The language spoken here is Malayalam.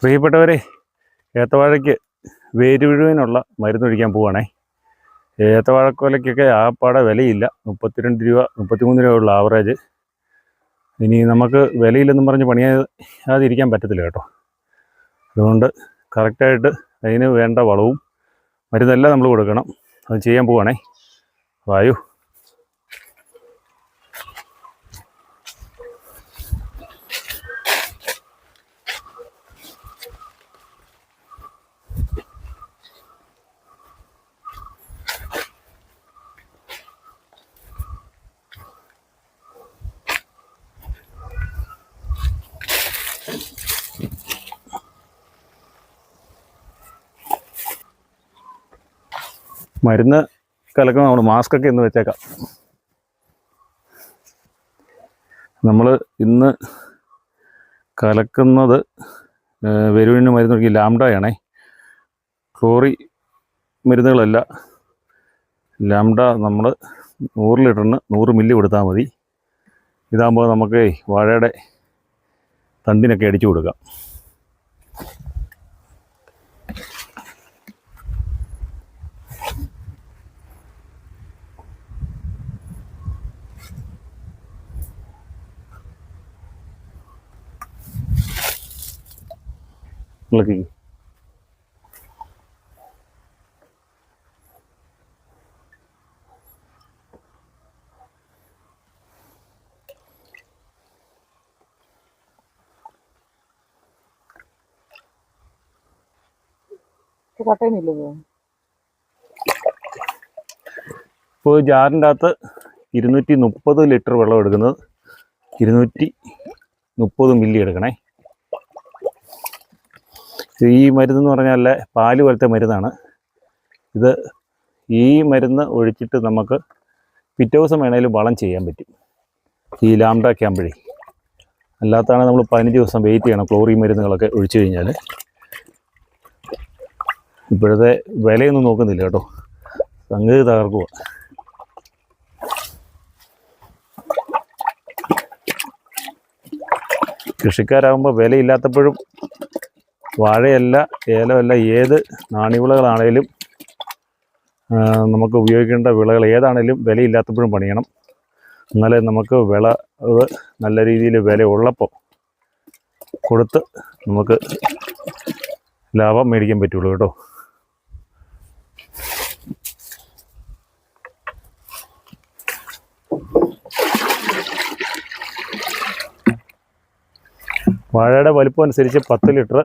പ്രിയപ്പെട്ടവരെ, ഏത്തവാഴയ്ക്ക് വേരുവിഴുവിനുള്ള മരുന്നൊഴിക്കാൻ പോവുകയാണേ. ഏത്തവാഴക്കൊലയ്ക്കൊക്കെ ആപ്പാടെ വിലയില്ല. 32 രൂപ 33 രൂപ ഉള്ള ആവറേജ്. ഇനി നമുക്ക് വിലയില്ലെന്നും പറഞ്ഞ് പണിയാതിരിക്കാൻ പറ്റത്തില്ല കേട്ടോ. അതുകൊണ്ട് കറക്റ്റായിട്ട് അതിന് വേണ്ട വളവും മരുന്നെല്ലാം നമ്മൾ കൊടുക്കണം. അത് ചെയ്യാൻ പോവുകയാണേ. വായു. മരുന്ന് കലക്കുന്ന നമ്മൾ മാസ്കൊക്കെ ഇന്ന് വെച്ചേക്കാം. നമ്മൾ ഇന്ന് കലക്കുന്നത് വേരുവിന് മരുന്നൊഴിക്കുക ലാംഡയാണേ. ക്ലോറി മരുന്നുകളല്ല. ലാംഡ നമ്മൾ 100 ലിറ്ററിന് 100 മില്ലി കൊടുത്താൽ മതി. ഇതാകുമ്പോൾ നമുക്ക് വാഴയുടെ തണ്ടിനൊക്കെ അടിച്ചു കൊടുക്കാം. ഇളക്കി ഇപ്പോൾ ജാറിൻ്റെ അകത്ത് 230 ലിറ്റർ വെള്ളം എടുക്കുന്നത് 230 മില്ലി എടുക്കണേ. ഈ മരുന്നെന്ന് പറഞ്ഞാൽ പാല് പോലത്തെ മരുന്നാണ്. ഇത് ഈ മരുന്ന് ഒഴിച്ചിട്ട് നമുക്ക് പിറ്റേ ദിവസം വേണേലും വളം ചെയ്യാൻ പറ്റും. ഈ ലാംഡയൊക്കെ ആകുമ്പോഴേ. അല്ലാത്തതാണ് നമ്മൾ 15 ദിവസം വെയിറ്റ് ചെയ്യണം ക്ലോറിൻ മരുന്നുകളൊക്കെ ഒഴിച്ചു കഴിഞ്ഞാൽ. ഇപ്പോഴത്തെ വിലയൊന്നും നോക്കുന്നില്ല കേട്ടോ, സംഗതി തകർക്കുക. കൃഷിക്കാരാകുമ്പോൾ വിലയില്ലാത്തപ്പോഴും വാഴയല്ല ഏലമല്ല ഏത് നാണ്യവിളകളാണേലും നമുക്ക് ഉപയോഗിക്കേണ്ട വിളകൾ ഏതാണേലും വിലയില്ലാത്തപ്പോഴും പണിയണം. എന്നാലേ നമുക്ക് വിളവ് നല്ല രീതിയിൽ വില ഉള്ളപ്പോൾ കൊടുത്ത് നമുക്ക് ലാഭം മേടിക്കാൻ പറ്റുള്ളൂ കേട്ടോ. വാഴയുടെ വലിപ്പം അനുസരിച്ച് 10 ലിറ്റർ